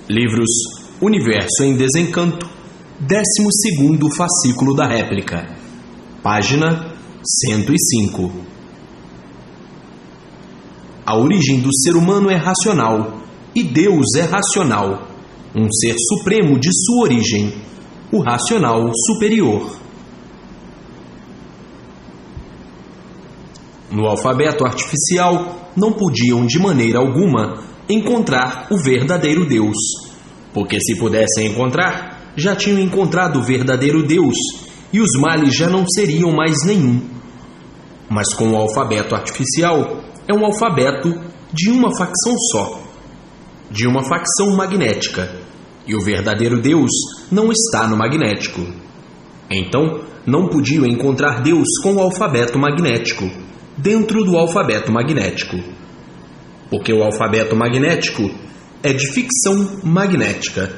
Livros Universo em Desencanto, 12º fascículo da réplica, página 105. A origem do ser humano é racional, e Deus é racional, um ser supremo de sua origem, o racional superior. No alfabeto artificial, não podiam de maneira alguma encontrar o verdadeiro Deus, porque se pudessem encontrar, já tinham encontrado o verdadeiro Deus, e os males já não seriam mais nenhum. Mas com o alfabeto artificial, é um alfabeto de uma facção só, de uma facção magnética, e o verdadeiro Deus não está no magnético. Então, não podiam encontrar Deus com o alfabeto magnético, dentro do alfabeto magnético. Porque o alfabeto magnético é de ficção magnética.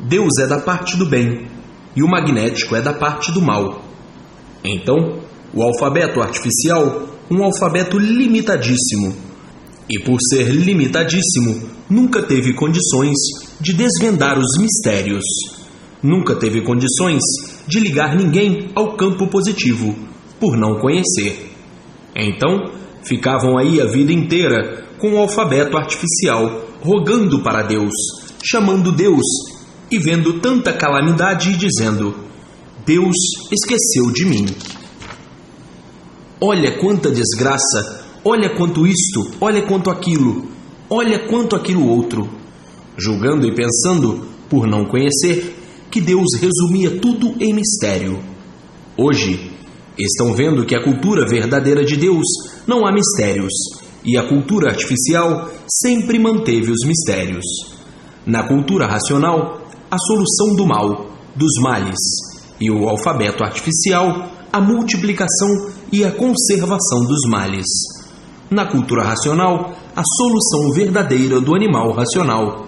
Deus é da parte do bem, e o magnético é da parte do mal. Então, o alfabeto artificial, um alfabeto limitadíssimo, e por ser limitadíssimo, nunca teve condições de desvendar os mistérios, nunca teve condições de ligar ninguém ao campo positivo, por não conhecer. Então, ficavam aí a vida inteira com o alfabeto artificial, rogando para Deus, chamando Deus e vendo tanta calamidade e dizendo: Deus esqueceu de mim. Olha quanta desgraça, olha quanto isto, olha quanto aquilo, olha quanto aquilo outro. Julgando e pensando, por não conhecer, que Deus resumia tudo em mistério. Hoje, estão vendo que a cultura verdadeira de Deus não há mistérios, e a cultura artificial sempre manteve os mistérios. Na cultura racional, a solução do mal, dos males, e o alfabeto artificial, a multiplicação e a conservação dos males. Na cultura racional, a solução verdadeira do animal racional.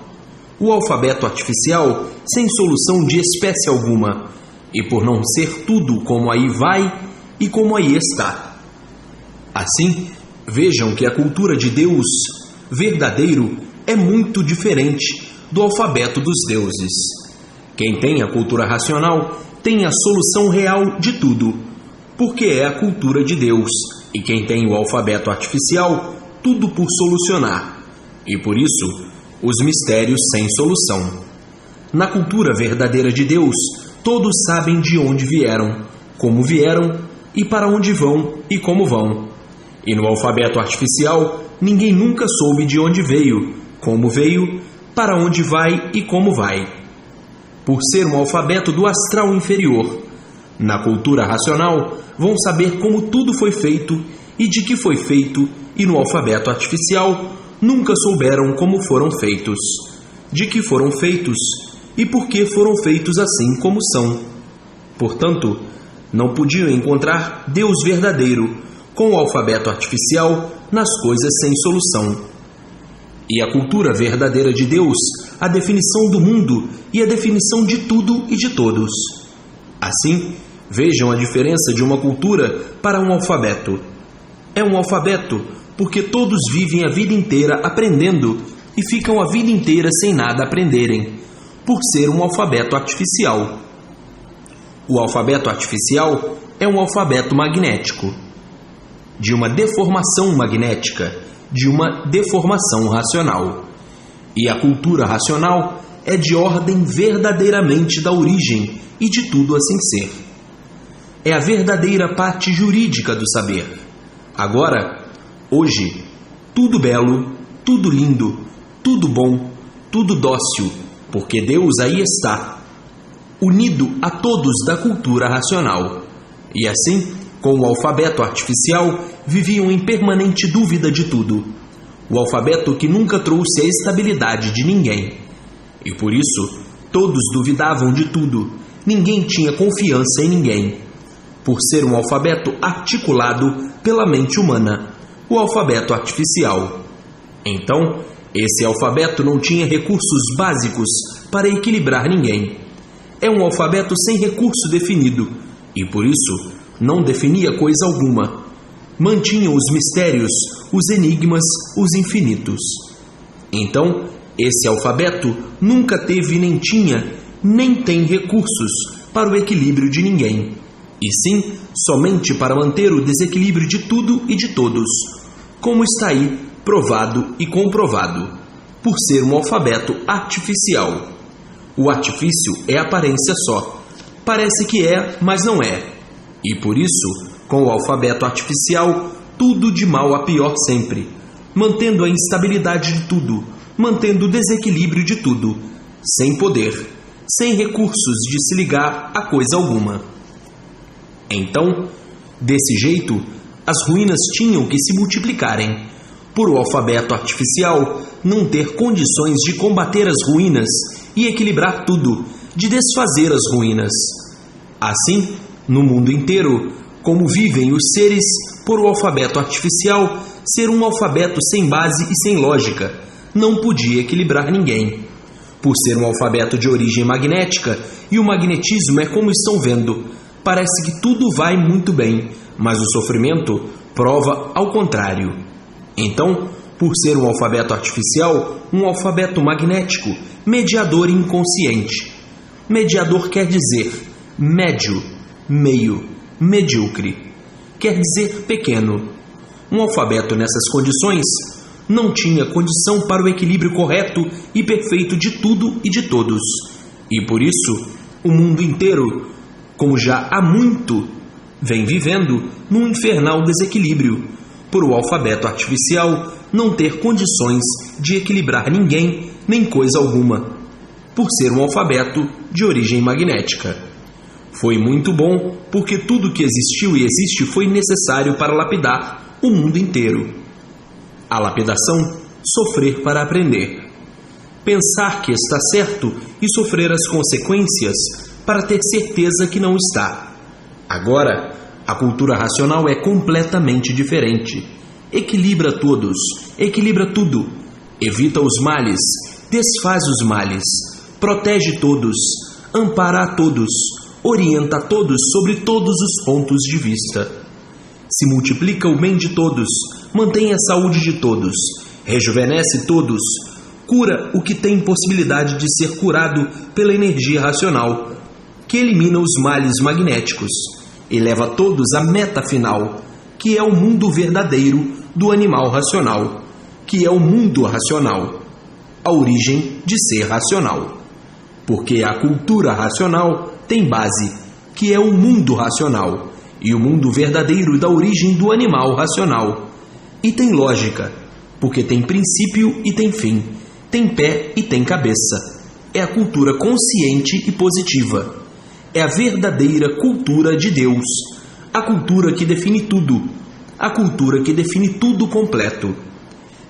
O alfabeto artificial sem solução de espécie alguma, e por não ser tudo como aí vai e como aí está. Assim, vejam que a cultura de Deus verdadeiro é muito diferente do alfabeto dos deuses. Quem tem a cultura racional tem a solução real de tudo, porque é a cultura de Deus, e quem tem o alfabeto artificial, tudo por solucionar, e por isso, os mistérios sem solução. Na cultura verdadeira de Deus, todos sabem de onde vieram, como vieram, e para onde vão e como vão. E no alfabeto artificial, ninguém nunca soube de onde veio, como veio, para onde vai e como vai. Por ser um alfabeto do astral inferior, na cultura racional, vão saber como tudo foi feito e de que foi feito, e no alfabeto artificial, nunca souberam como foram feitos, de que foram feitos e por que foram feitos assim como são. Portanto, não podiam encontrar Deus verdadeiro com o alfabeto artificial nas coisas sem solução. E a cultura verdadeira de Deus, a definição do mundo e a definição de tudo e de todos. Assim, vejam a diferença de uma cultura para um alfabeto. É um alfabeto porque todos vivem a vida inteira aprendendo e ficam a vida inteira sem nada aprenderem, por ser um alfabeto artificial. O alfabeto artificial é um alfabeto magnético, de uma deformação magnética, de uma deformação racional. E a cultura racional é de ordem verdadeiramente da origem e de tudo assim ser. É a verdadeira parte jurídica do saber. Agora, hoje, tudo belo, tudo lindo, tudo bom, tudo dócil, porque Deus aí está, unido a todos da cultura racional. E assim, com o alfabeto artificial, viviam em permanente dúvida de tudo. O alfabeto que nunca trouxe a estabilidade de ninguém. E por isso, todos duvidavam de tudo. Ninguém tinha confiança em ninguém. Por ser um alfabeto articulado pela mente humana, o alfabeto artificial. Então, esse alfabeto não tinha recursos básicos para equilibrar ninguém. É um alfabeto sem recurso definido, e por isso não definia coisa alguma. Mantinha os mistérios, os enigmas, os infinitos. Então, Esse alfabeto nunca teve nem tinha, nem tem recursos para o equilíbrio de ninguém, e sim somente para manter o desequilíbrio de tudo e de todos, como está aí provado e comprovado, por ser um alfabeto artificial. O artifício é aparência só, parece que é, mas não é, e por isso, com o alfabeto artificial, tudo de mal a pior sempre, mantendo a instabilidade de tudo, mantendo o desequilíbrio de tudo, sem poder, sem recursos de se ligar a coisa alguma. Então, desse jeito, as ruínas tinham que se multiplicarem, por o alfabeto artificial não ter condições de combater as ruínas e equilibrar tudo, de desfazer as ruínas. Assim, no mundo inteiro, como vivem os seres por o alfabeto artificial ser um alfabeto sem base e sem lógica, não podia equilibrar ninguém. Por ser um alfabeto de origem magnética, e o magnetismo é como estão vendo, parece que tudo vai muito bem, mas o sofrimento prova ao contrário. Então, por ser um alfabeto artificial, um alfabeto magnético, mediador inconsciente. Mediador quer dizer médio, meio, medíocre. Quer dizer pequeno. Um alfabeto nessas condições não tinha condição para o equilíbrio correto e perfeito de tudo e de todos. E por isso, o mundo inteiro, como já há muito, vem vivendo num infernal desequilíbrio, por o alfabeto artificial não ter condições de equilibrar ninguém nem coisa alguma, por ser um alfabeto de origem magnética. Foi muito bom, porque tudo que existiu e existe foi necessário para lapidar o mundo inteiro. A lapidação, sofrer para aprender. Pensar que está certo e sofrer as consequências para ter certeza que não está. Agora, a cultura racional é completamente diferente. Equilibra todos, equilibra tudo, evita os males, desfaz os males, protege todos, ampara a todos, orienta a todos sobre todos os pontos de vista. Se multiplica o bem de todos, mantém a saúde de todos, rejuvenesce todos, cura o que tem possibilidade de ser curado pela energia racional, que elimina os males magnéticos e leva todos à meta final, que é o mundo verdadeiro do animal racional, que é o mundo racional, a origem de ser racional. Porque a cultura racional tem base, que é o mundo racional, e o mundo verdadeiro da origem do animal racional. E tem lógica, porque tem princípio e tem fim, tem pé e tem cabeça. É a cultura consciente e positiva. É a verdadeira cultura de Deus, a cultura que define tudo, a cultura que define tudo completo.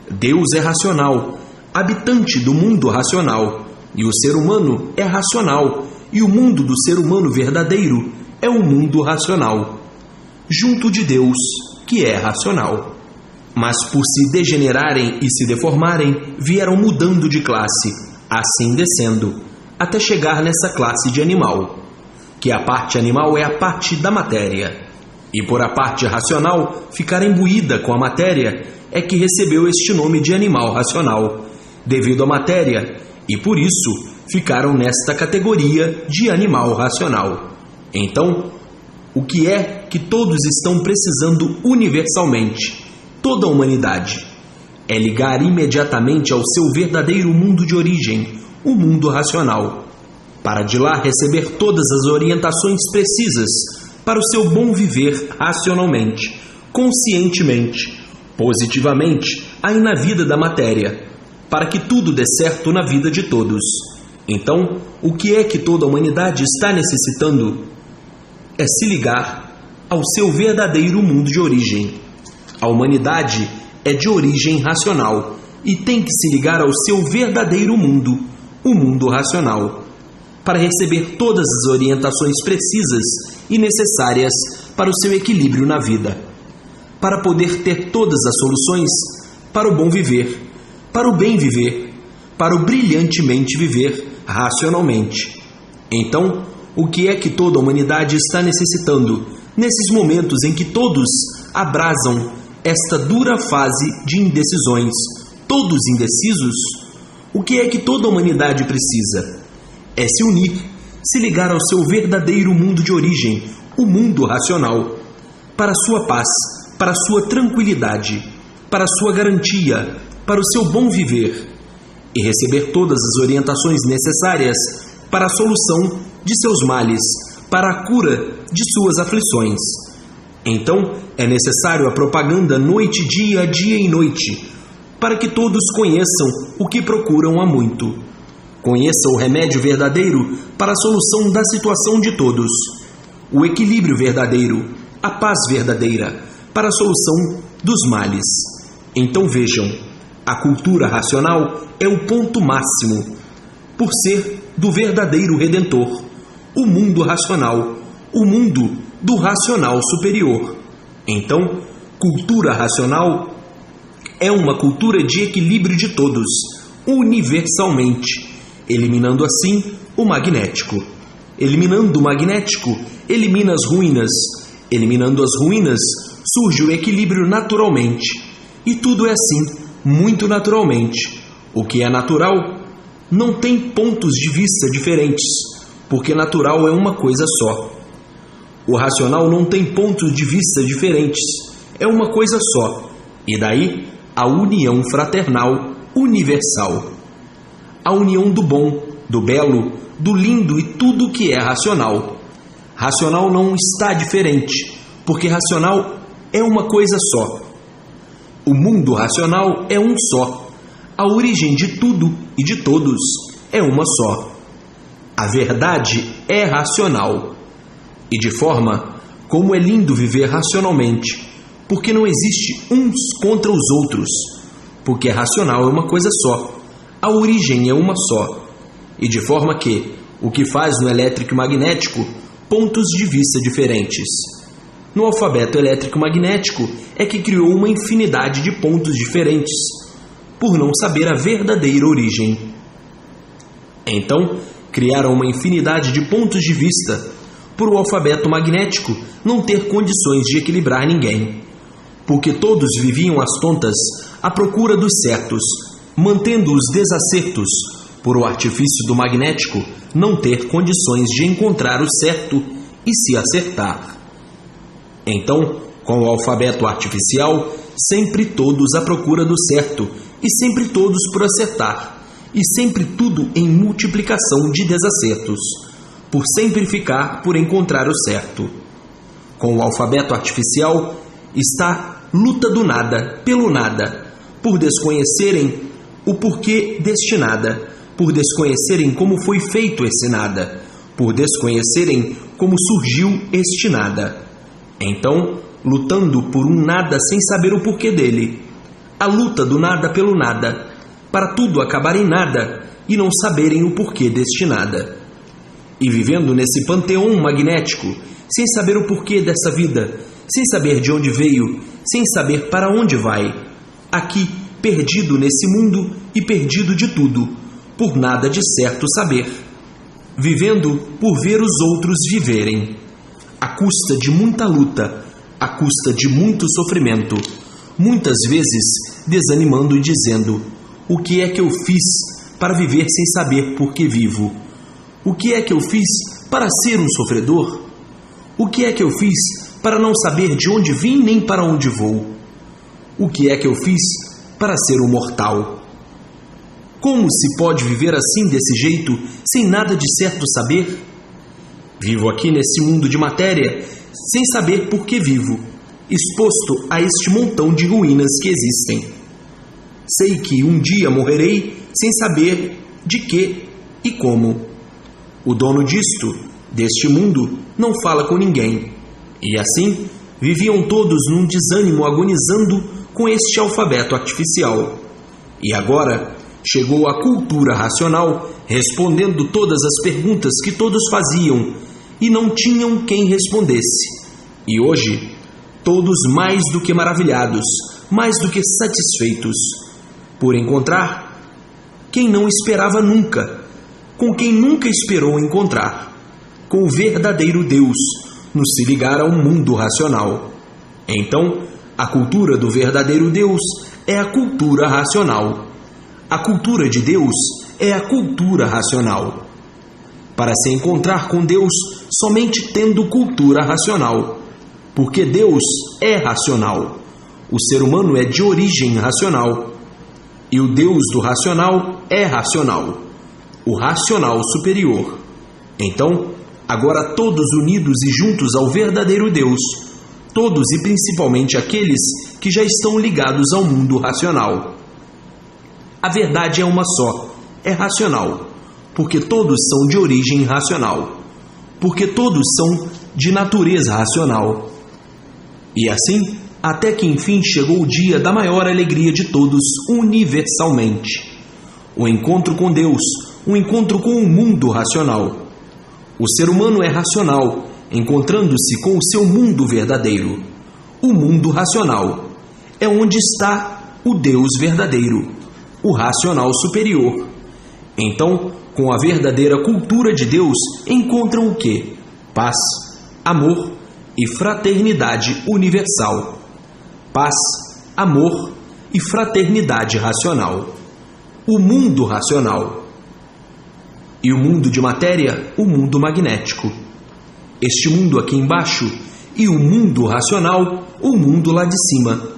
Deus é racional, habitante do mundo racional, e o ser humano é racional, e o mundo do ser humano verdadeiro é o mundo racional, junto de Deus, que é racional. Mas por se degenerarem e se deformarem, vieram mudando de classe, assim descendo, até chegar nessa classe de animal, que a parte animal é a parte da matéria, e por a parte racional ficar imbuída com a matéria, é que recebeu este nome de animal racional, devido à matéria, e por isso ficaram nesta categoria de animal racional. Então, o que é que todos estão precisando universalmente, toda a humanidade? É ligar imediatamente ao seu verdadeiro mundo de origem, o mundo racional, para de lá receber todas as orientações precisas para o seu bom viver racionalmente, conscientemente, positivamente, aí na vida da matéria, para que tudo dê certo na vida de todos. Então, o que é que toda a humanidade está necessitando? É se ligar ao seu verdadeiro mundo de origem. A humanidade é de origem racional e tem que se ligar ao seu verdadeiro mundo, o mundo racional, para receber todas as orientações precisas e necessárias para o seu equilíbrio na vida, para poder ter todas as soluções para o bom viver, para o bem viver, para o brilhantemente viver racionalmente. Então, o que é que toda a humanidade está necessitando nesses momentos em que todos abrasam esta dura fase de indecisões, todos indecisos? O que é que toda a humanidade precisa? É se unir, se ligar ao seu verdadeiro mundo de origem, o mundo racional, para sua paz, para sua tranquilidade, para sua garantia, para o seu bom viver, e receber todas as orientações necessárias para a solução de seus males, para a cura de suas aflições. Então, é necessário a propaganda noite e dia e noite, para que todos conheçam o que procuram há muito. Conheçam o remédio verdadeiro para a solução da situação de todos, o equilíbrio verdadeiro, a paz verdadeira, para a solução dos males. Então vejam, a cultura racional é o ponto máximo, por ser do verdadeiro Redentor, o mundo racional, o mundo do racional superior. Então, cultura racional é uma cultura de equilíbrio de todos, universalmente, eliminando assim o magnético. Eliminando o magnético, elimina as ruínas. Eliminando as ruínas, surge o equilíbrio naturalmente. E tudo é assim, muito naturalmente. O que é natural não tem pontos de vista diferentes, porque natural é uma coisa só. O racional não tem pontos de vista diferentes, é uma coisa só. E daí a união fraternal universal. A união do bom, do belo, do lindo e tudo que é racional. Racional não está diferente, porque racional é uma coisa só. O mundo racional é um só. A origem de tudo e de todos é uma só. A verdade é racional. E de forma como é lindo viver racionalmente, porque não existe uns contra os outros, porque racional é uma coisa só, a origem é uma só, e de forma que o que faz no elétrico e magnético pontos de vista diferentes. No alfabeto elétrico magnético é que criou uma infinidade de pontos diferentes, por não saber a verdadeira origem. Então, criaram uma infinidade de pontos de vista, por o alfabeto magnético não ter condições de equilibrar ninguém, porque todos viviam às tontas à procura dos certos, mantendo os desacertos, por o artifício do magnético não ter condições de encontrar o certo e se acertar. Então, com o alfabeto artificial, sempre todos à procura do certo, e sempre todos por acertar, e sempre tudo em multiplicação de desacertos, por sempre ficar por encontrar o certo. Com o alfabeto artificial está luta do nada pelo nada, por desconhecerem o porquê deste nada, por desconhecerem como foi feito esse nada, por desconhecerem como surgiu este nada. Então, lutando por um nada sem saber o porquê dele, a luta do nada pelo nada, para tudo acabar em nada e não saberem o porquê deste nada. E vivendo nesse panteão magnético, sem saber o porquê dessa vida, sem saber de onde veio, sem saber para onde vai, aqui, perdido nesse mundo e perdido de tudo, por nada de certo saber, vivendo por ver os outros viverem, à custa de muita luta, à custa de muito sofrimento, muitas vezes desanimando e dizendo: o que é que eu fiz para viver sem saber por que vivo? O que é que eu fiz para ser um sofredor? O que é que eu fiz para não saber de onde vim nem para onde vou? O que é que eu fiz para ser um mortal? Como se pode viver assim desse jeito, sem nada de certo saber? Vivo aqui nesse mundo de matéria, sem saber por que vivo, exposto a este montão de ruínas que existem. Sei que um dia morrerei sem saber de que e como. O dono deste mundo, não fala com ninguém. E assim, viviam todos num desânimo agonizando com este alfabeto artificial. E agora, chegou a cultura racional, respondendo todas as perguntas que todos faziam, e não tinham quem respondesse. E hoje, todos mais do que maravilhados, mais do que satisfeitos, por encontrar quem não esperava nunca, com quem nunca esperou encontrar, com o verdadeiro Deus, nos se ligar ao mundo racional. Então, a cultura do verdadeiro Deus é a cultura racional. a cultura de Deus é a cultura racional. Para se encontrar com Deus somente tendo cultura racional, porque Deus é racional. O ser humano é de origem racional. E o Deus do racional é racional, o racional superior. Então, agora todos unidos e juntos ao verdadeiro Deus, todos e principalmente aqueles que já estão ligados ao mundo racional. A verdade é uma só, é racional, porque todos são de origem racional, porque todos são de natureza racional. E assim, até que enfim chegou o dia da maior alegria de todos universalmente. O encontro com Deus, o encontro com o mundo racional. O ser humano é racional, encontrando-se com o seu mundo verdadeiro. O mundo racional é onde está o Deus verdadeiro, o racional superior. Então, com a verdadeira cultura de Deus, encontram o quê? Paz, amor e fraternidade universal. Paz, amor e fraternidade racional. O mundo racional. E o mundo de matéria, o mundo magnético. Este mundo aqui embaixo e o mundo racional, o mundo lá de cima.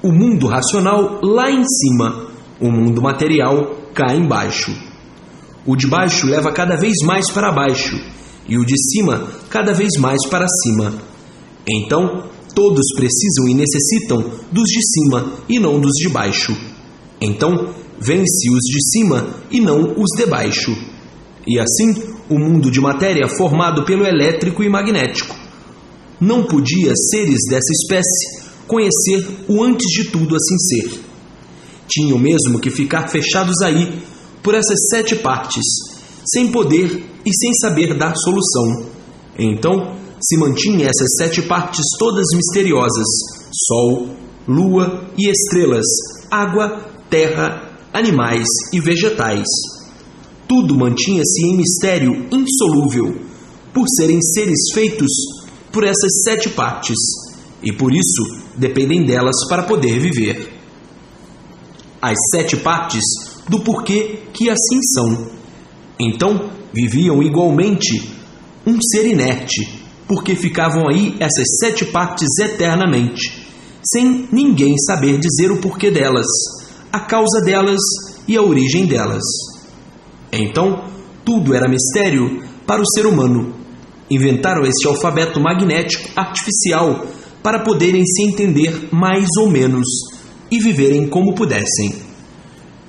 O mundo racional lá em cima, o mundo material cá embaixo. O de baixo leva cada vez mais para baixo e o de cima cada vez mais para cima. Então, todos precisam e necessitam dos de cima e não dos de baixo. Então, vence os de cima e não os de baixo. E assim, o mundo de matéria formado pelo elétrico e magnético. Não podia seres dessa espécie conhecer o antes de tudo assim ser. Tinham mesmo que ficar fechados aí, por essas 7 partes, sem poder e sem saber dar solução. Então, se mantinha essas 7 partes todas misteriosas: sol, lua e estrelas, água, terra, animais e vegetais. Tudo mantinha-se em mistério insolúvel, por serem seres feitos por essas 7 partes, e por isso dependem delas para poder viver. As 7 partes do porquê que assim são. Então, viviam igualmente um ser inerte, porque ficavam aí essas 7 partes eternamente, sem ninguém saber dizer o porquê delas, a causa delas e a origem delas. Então, tudo era mistério para o ser humano. Inventaram este alfabeto magnético artificial para poderem se entender mais ou menos e viverem como pudessem.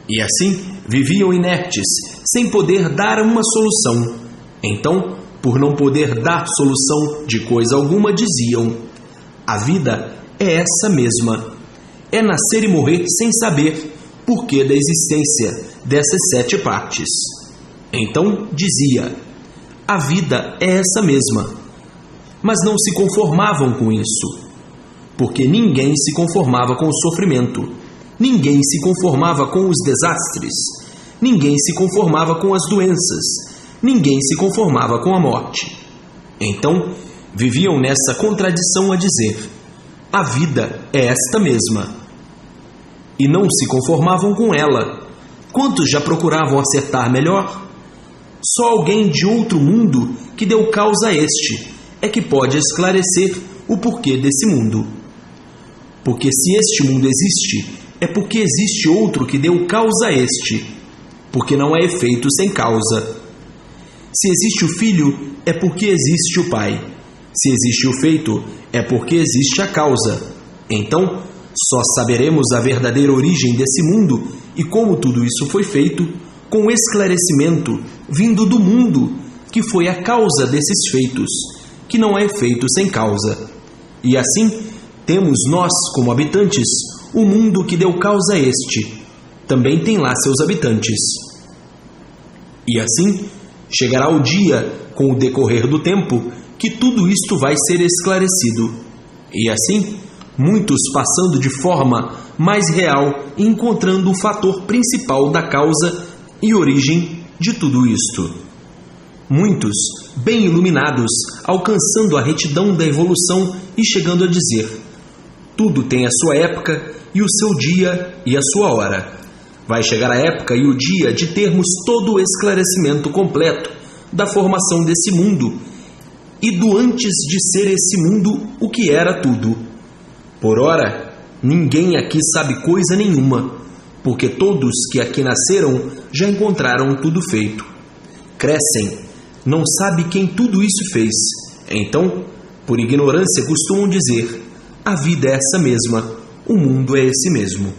E assim, viviam inertes, sem poder dar uma solução. Então, por não poder dar solução de coisa alguma, diziam: a vida é essa mesma. É nascer e morrer sem saber porquê da existência dessas 7 partes. Então dizia: a vida é essa mesma. Mas não se conformavam com isso, porque ninguém se conformava com o sofrimento, ninguém se conformava com os desastres, ninguém se conformava com as doenças, ninguém se conformava com a morte. Então, viviam nessa contradição a dizer: a vida é esta mesma. E não se conformavam com ela. Quantos já procuravam acertar melhor? Só alguém de outro mundo que deu causa a este é que pode esclarecer o porquê desse mundo. Porque se este mundo existe, é porque existe outro que deu causa a este, porque não é efeito sem causa. Se existe o Filho, é porque existe o Pai. Se existe o feito, é porque existe a causa. Então, só saberemos a verdadeira origem desse mundo e como tudo isso foi feito, com esclarecimento vindo do mundo, que foi a causa desses feitos, que não é feito sem causa. E assim, temos nós, como habitantes, o mundo que deu causa a este. Também tem lá seus habitantes. E assim, chegará o dia, com o decorrer do tempo, que tudo isto vai ser esclarecido. E assim, muitos passando de forma mais real e encontrando o fator principal da causa e origem de tudo isto. Muitos, bem iluminados, alcançando a retidão da evolução e chegando a dizer: tudo tem a sua época e o seu dia e a sua hora. Vai chegar a época e o dia de termos todo o esclarecimento completo da formação desse mundo e do antes de ser esse mundo o que era tudo. Por ora, ninguém aqui sabe coisa nenhuma, porque todos que aqui nasceram já encontraram tudo feito. Crescem, não sabe quem tudo isso fez. Então, por ignorância, costumam dizer: a vida é essa mesma, o mundo é esse mesmo.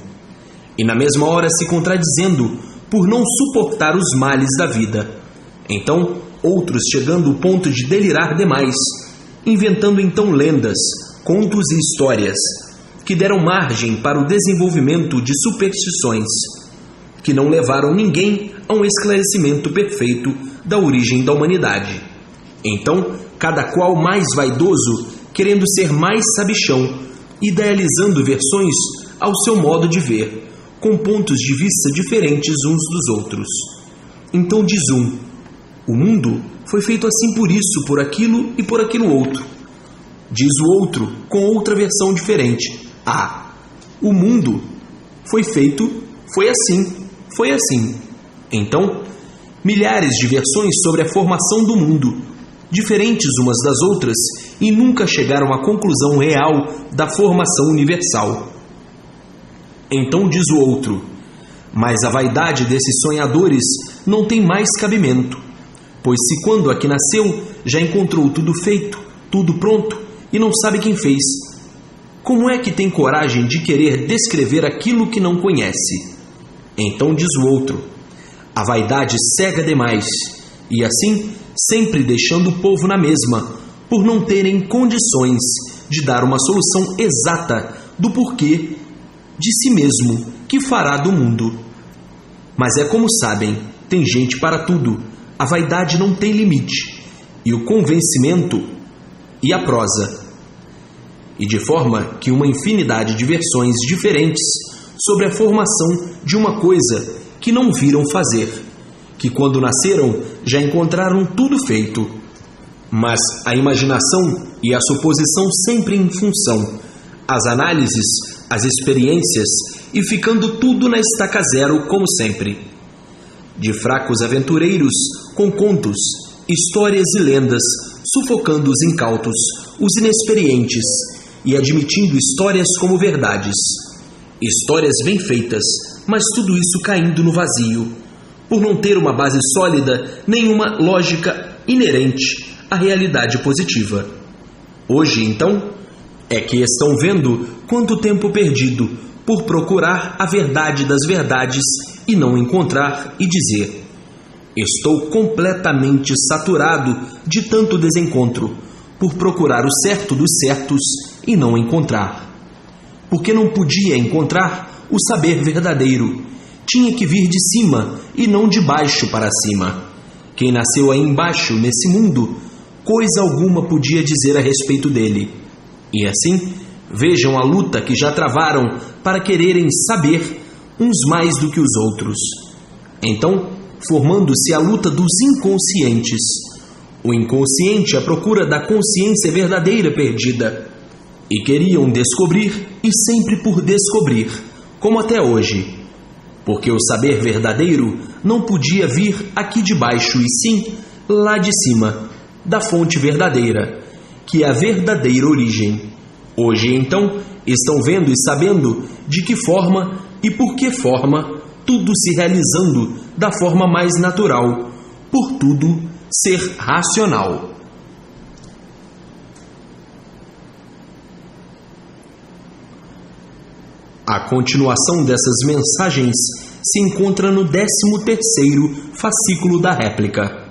E na mesma hora se contradizendo por não suportar os males da vida. Então, outros chegando ao ponto de delirar demais, inventando então lendas, contos e histórias, que deram margem para o desenvolvimento de superstições, que não levaram ninguém a um esclarecimento perfeito da origem da humanidade. Então, cada qual mais vaidoso, querendo ser mais sabichão, idealizando versões ao seu modo de ver, com pontos de vista diferentes uns dos outros. Então diz um: o mundo foi feito assim por isso, por aquilo e por aquilo outro. Diz o outro, com outra versão diferente: ah, o mundo foi feito, foi assim. Então, milhares de versões sobre a formação do mundo, diferentes umas das outras, e nunca chegaram à conclusão real da formação universal. Então diz o outro: mas a vaidade desses sonhadores não tem mais cabimento, pois se quando aqui nasceu já encontrou tudo feito, tudo pronto, e não sabe quem fez, como é que tem coragem de querer descrever aquilo que não conhece? Então diz o outro: a vaidade cega demais, e assim sempre deixando o povo na mesma, por não terem condições de dar uma solução exata do porquê de si mesmo que fará do mundo. Mas é como sabem, tem gente para tudo, a vaidade não tem limite, e o convencimento e a prosa, e de forma que uma infinidade de versões diferentes sobre a formação de uma coisa que não viram fazer, que quando nasceram já encontraram tudo feito, mas a imaginação e a suposição sempre em função, as análises, as experiências e ficando tudo na estaca zero como sempre. De fracos aventureiros com contos, histórias e lendas, sufocando os incautos, os inexperientes e admitindo histórias como verdades. Histórias bem feitas, mas tudo isso caindo no vazio, por não ter uma base sólida, nenhuma lógica inerente à realidade positiva. Hoje, então, é que estão vendo quanto tempo perdido por procurar a verdade das verdades e não encontrar e dizer: estou completamente saturado de tanto desencontro, por procurar o certo dos certos e não encontrar. Porque não podia encontrar o saber verdadeiro, tinha que vir de cima e não de baixo para cima. Quem nasceu aí embaixo, nesse mundo, coisa alguma podia dizer a respeito dele. E assim, vejam a luta que já travaram para quererem saber uns mais do que os outros. Então, formando-se a luta dos inconscientes, o inconsciente à procura da consciência verdadeira perdida, e queriam descobrir e sempre por descobrir, como até hoje, porque o saber verdadeiro não podia vir aqui de baixo e sim lá de cima, da fonte verdadeira, que é a verdadeira origem. Hoje, então, estão vendo e sabendo de que forma e por que forma, tudo se realizando da forma mais natural, por tudo ser racional. A continuação dessas mensagens se encontra no 13º fascículo da réplica.